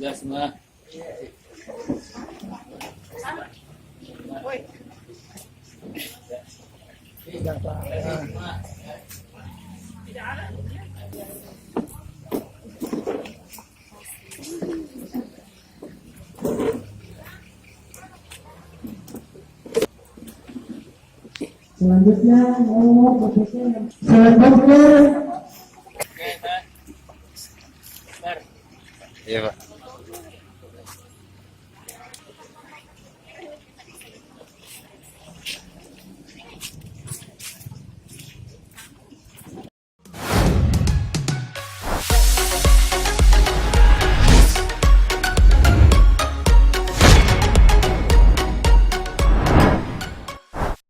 Sudah semua. Tidak Pak. Selanjutnya mau prosesnya selanjutnya. Oke, Pak. Iya Pak.